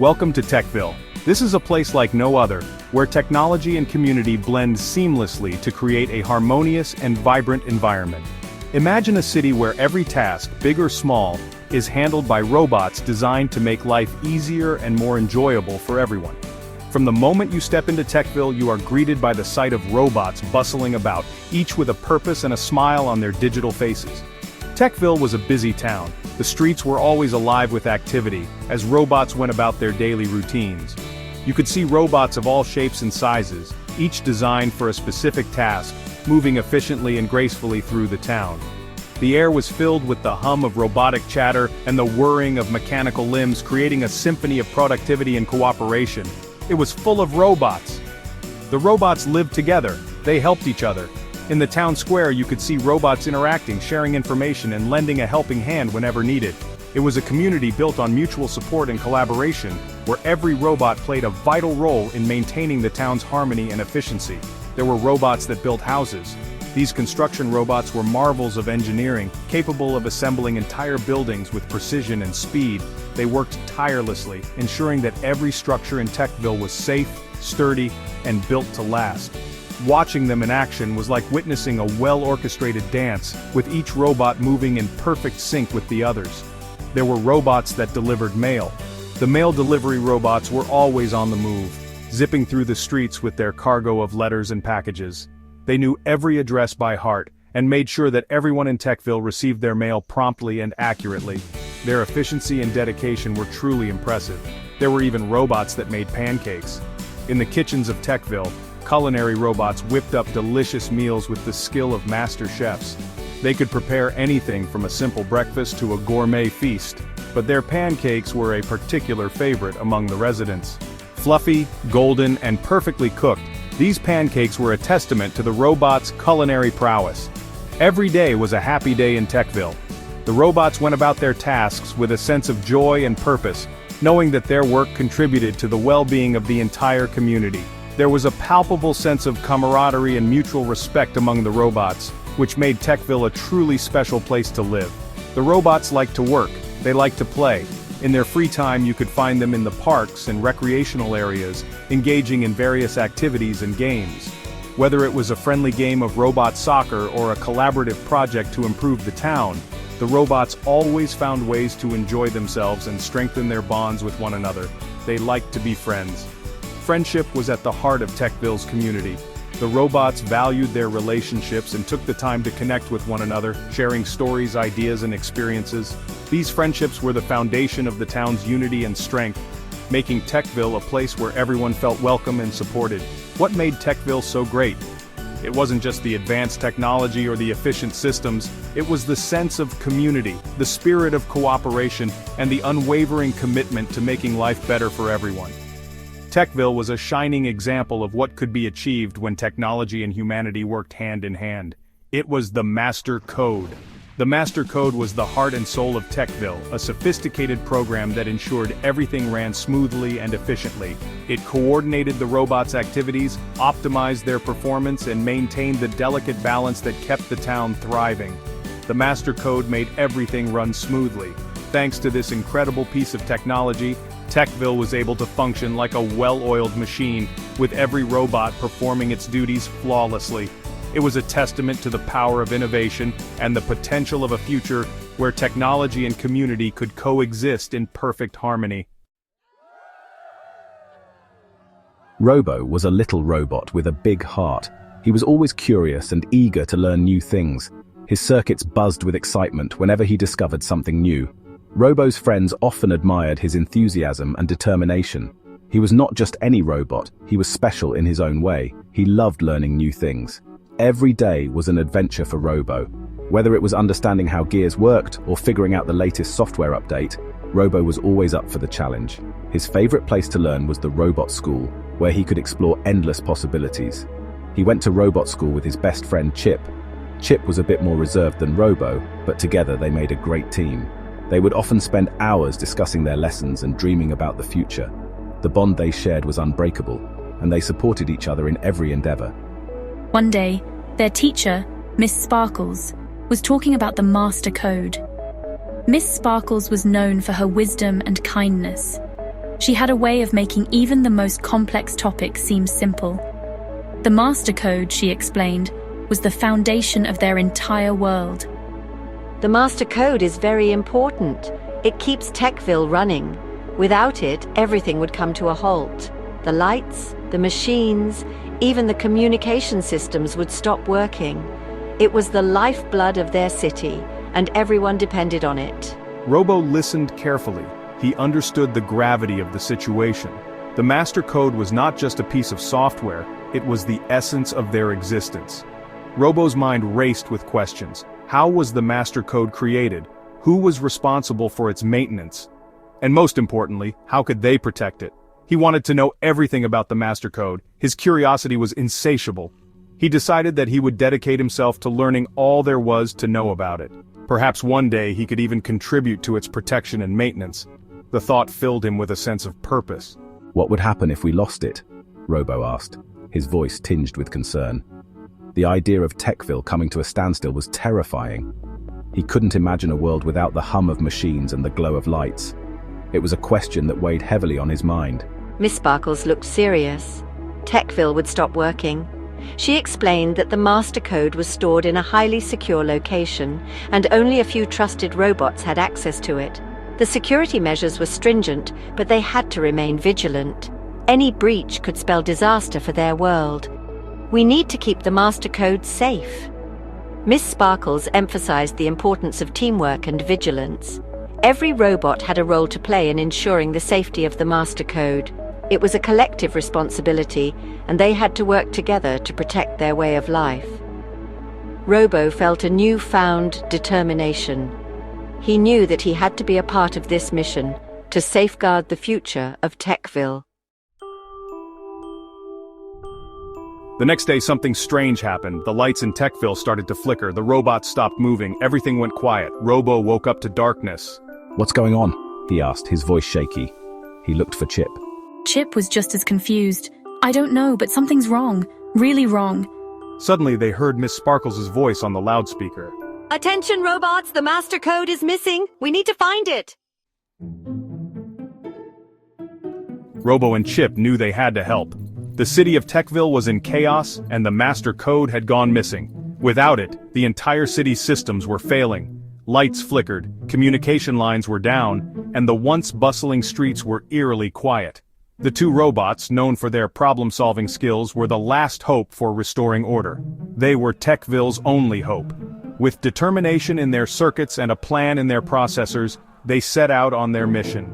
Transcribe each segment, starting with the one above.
Welcome to Techville. This is a place like no other, where technology and community blend seamlessly to create a harmonious and vibrant environment. Imagine a city where every task, big or small, is handled by robots designed to make life easier and more enjoyable for everyone. From the moment you step into Techville, you are greeted by the sight of robots bustling about, each with a purpose and a smile on their digital faces. Techville was a busy town. The streets were always alive with activity, as robots went about their daily routines. You could see robots of all shapes and sizes, each designed for a specific task, moving efficiently and gracefully through the town. The air was filled with the hum of robotic chatter and the whirring of mechanical limbs, creating a symphony of productivity and cooperation. It was full of robots. The robots lived together, they helped each other. In the town square you could see robots interacting, sharing information and lending a helping hand whenever needed. It was a community built on mutual support and collaboration, where every robot played a vital role in maintaining the town's harmony and efficiency. There were robots that built houses. These construction robots were marvels of engineering, capable of assembling entire buildings with precision and speed. They worked tirelessly, ensuring that every structure in Techville was safe, sturdy, and built to last. Watching them in action was like witnessing a well-orchestrated dance, with each robot moving in perfect sync with the others. There were robots that delivered mail. The mail delivery robots were always on the move, zipping through the streets with their cargo of letters and packages. They knew every address by heart, and made sure that everyone in Techville received their mail promptly and accurately. Their efficiency and dedication were truly impressive. There were even robots that made pancakes. In the kitchens of Techville, culinary robots whipped up delicious meals with the skill of master chefs. They could prepare anything from a simple breakfast to a gourmet feast, but their pancakes were a particular favorite among the residents. Fluffy, golden, and perfectly cooked, these pancakes were a testament to the robots' culinary prowess. Every day was a happy day in Techville. The robots went about their tasks with a sense of joy and purpose, knowing that their work contributed to the well-being of the entire community. There was a palpable sense of camaraderie and mutual respect among the robots, which made Techville a truly special place to live. The robots liked to work, they liked to play. In their free time you could find them in the parks and recreational areas, engaging in various activities and games. Whether it was a friendly game of robot soccer or a collaborative project to improve the town, the robots always found ways to enjoy themselves and strengthen their bonds with one another. They liked to be friends. Friendship was at the heart of Techville's community. The robots valued their relationships and took the time to connect with one another, sharing stories, ideas, and experiences. These friendships were the foundation of the town's unity and strength, making Techville a place where everyone felt welcome and supported. What made Techville so great? It wasn't just the advanced technology or the efficient systems, it was the sense of community, the spirit of cooperation, and the unwavering commitment to making life better for everyone. Techville was a shining example of what could be achieved when technology and humanity worked hand in hand. It was the Master Code. The Master Code was the heart and soul of Techville, a sophisticated program that ensured everything ran smoothly and efficiently. It coordinated the robots' activities, optimized their performance, and maintained the delicate balance that kept the town thriving. The Master Code made everything run smoothly. Thanks to this incredible piece of technology, Techville was able to function like a well-oiled machine, with every robot performing its duties flawlessly. It was a testament to the power of innovation and the potential of a future where technology and community could coexist in perfect harmony. Robo was a little robot with a big heart. He was always curious and eager to learn new things. His circuits buzzed with excitement whenever he discovered something new. Robo's friends often admired his enthusiasm and determination. He was not just any robot, he was special in his own way. He loved learning new things. Every day was an adventure for Robo. Whether it was understanding how gears worked or figuring out the latest software update, Robo was always up for the challenge. His favorite place to learn was the robot school, where he could explore endless possibilities. He went to robot school with his best friend Chip. Chip was a bit more reserved than Robo, but together they made a great team. They would often spend hours discussing their lessons and dreaming about the future. The bond they shared was unbreakable, and they supported each other in every endeavor. One day, their teacher, Miss Sparkles, was talking about the Master Code. Miss Sparkles was known for her wisdom and kindness. She had a way of making even the most complex topics seem simple. The master code, she explained, was the foundation of their entire world. The master code is very important. It keeps Techville running. Without it, everything would come to a halt. The lights, the machines, even the communication systems would stop working. It was the lifeblood of their city, and everyone depended on it. Robo listened carefully. He understood the gravity of the situation. The master code was not just a piece of software, it was the essence of their existence. Robo's mind raced with questions. How was the master code created? Who was responsible for its maintenance? And most importantly, how could they protect it? He wanted to know everything about the master code. His curiosity was insatiable. He decided that he would dedicate himself to learning all there was to know about it. Perhaps one day he could even contribute to its protection and maintenance. The thought filled him with a sense of purpose. What would happen if we lost it? Robo asked, his voice tinged with concern. The idea of Techville coming to a standstill was terrifying. He couldn't imagine a world without the hum of machines and the glow of lights. It was a question that weighed heavily on his mind. Miss Sparkles looked serious. Techville would stop working. She explained that the master code was stored in a highly secure location, and only a few trusted robots had access to it. The security measures were stringent, but they had to remain vigilant. Any breach could spell disaster for their world. We need to keep the master code safe. Miss Sparkles emphasized the importance of teamwork and vigilance. Every robot had a role to play in ensuring the safety of the master code. It was a collective responsibility, and they had to work together to protect their way of life. Robo felt a newfound determination. He knew that he had to be a part of this mission to safeguard the future of Techville. The next day something strange happened. The lights in Techville started to flicker, the robots stopped moving, everything went quiet. Robo woke up to darkness. "What's going on?" he asked, his voice shaky. He looked for Chip. Chip was just as confused. "I don't know, but something's wrong. Really wrong." Suddenly they heard Miss Sparkles' voice on the loudspeaker. Attention robots, the master code is missing. We need to find it. Robo and Chip knew they had to help. The city of Techville was in chaos, and the master code had gone missing. Without it, the entire city's systems were failing. Lights flickered, communication lines were down, and the once bustling streets were eerily quiet. The two robots, known for their problem-solving skills, were the last hope for restoring order. They were Techville's only hope. With determination in their circuits and a plan in their processors, they set out on their mission.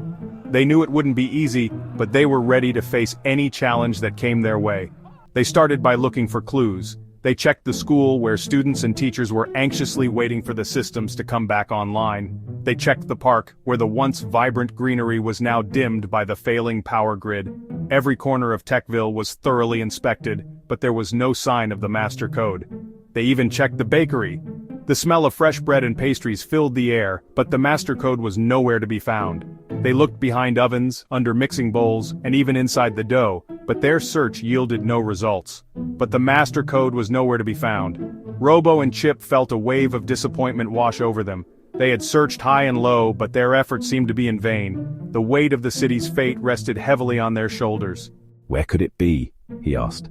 They knew it wouldn't be easy, but they were ready to face any challenge that came their way. They started by looking for clues. They checked the school where students and teachers were anxiously waiting for the systems to come back online. They checked the park, where the once vibrant greenery was now dimmed by the failing power grid. Every corner of Techville was thoroughly inspected, but there was no sign of the master code. They even checked the bakery. The smell of fresh bread and pastries filled the air, but the master code was nowhere to be found. They looked behind ovens, under mixing bowls, and even inside the dough, but their search yielded no results. But the master code was nowhere to be found. Robo and Chip felt a wave of disappointment wash over them. They had searched high and low, but their efforts seemed to be in vain. The weight of the city's fate rested heavily on their shoulders. "Where could it be?" he asked.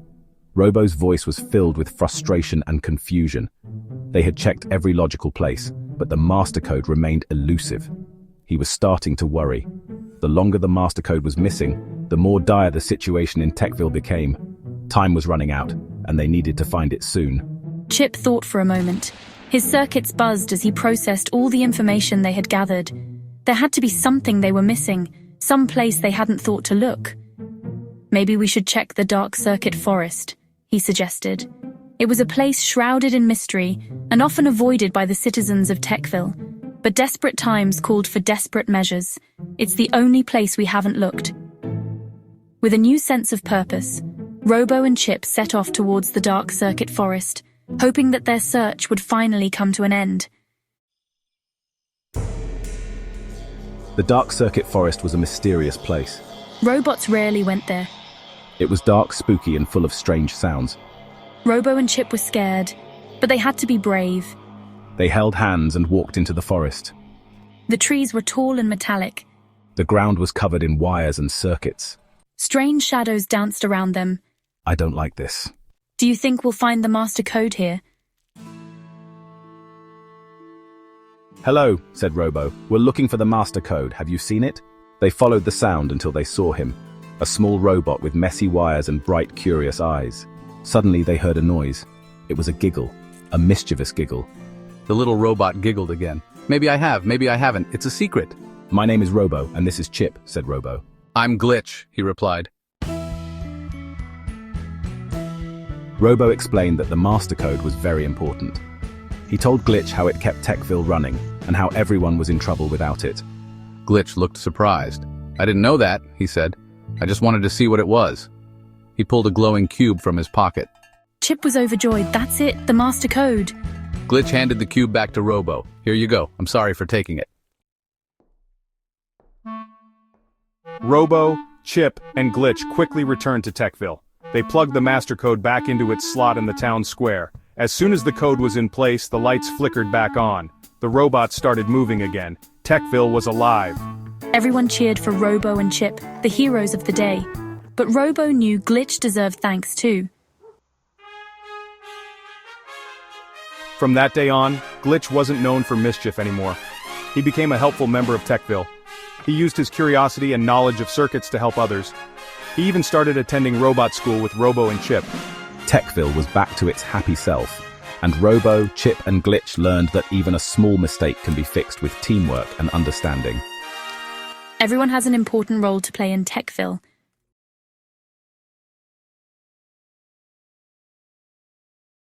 Robo's voice was filled with frustration and confusion. They had checked every logical place, but the master code remained elusive. He was starting to worry. The longer the master code was missing, the more dire the situation in Techville became. Time was running out, and they needed to find it soon. Chip thought for a moment. His circuits buzzed as he processed all the information they had gathered. There had to be something they were missing, some place they hadn't thought to look. "Maybe we should check the dark circuit forest," he suggested. It was a place shrouded in mystery and often avoided by the citizens of Techville. But desperate times called for desperate measures. It's the only place we haven't looked. With a new sense of purpose, Robo and Chip set off towards the dark circuit forest, hoping that their search would finally come to an end. The dark circuit forest was a mysterious place. Robots rarely went there. It was dark, spooky, and full of strange sounds. Robo and Chip were scared, but they had to be brave. They held hands and walked into the forest. The trees were tall and metallic. The ground was covered in wires and circuits. Strange shadows danced around them. I don't like this. Do you think we'll find the master code here? Hello, said Robo. We're looking for the master code. Have you seen it? They followed the sound until they saw him. A small robot with messy wires and bright, curious eyes. Suddenly they heard a noise. It was a giggle. A mischievous giggle. The little robot giggled again. Maybe I have, maybe I haven't. It's a secret. My name is Robo, and this is Chip, said Robo. I'm Glitch, he replied. Robo explained that the master code was very important. He told Glitch how it kept Techville running, and how everyone was in trouble without it. Glitch looked surprised. I didn't know that, he said. I just wanted to see what it was. He pulled a glowing cube from his pocket. Chip was overjoyed. That's it, the master code. Glitch handed the cube back to Robo. Here you go. I'm sorry for taking it. Robo, Chip, and Glitch quickly returned to Techville. They plugged the master code back into its slot in the town square. As soon as the code was in place, the lights flickered back on. The robots started moving again. Techville was alive. Everyone cheered for Robo and Chip, the heroes of the day. But Robo knew Glitch deserved thanks too. From that day on, Glitch wasn't known for mischief anymore. He became a helpful member of Techville. He used his curiosity and knowledge of circuits to help others. He even started attending robot school with Robo and Chip. Techville was back to its happy self, and Robo, Chip, and Glitch learned that even a small mistake can be fixed with teamwork and understanding. Everyone has an important role to play in Techville.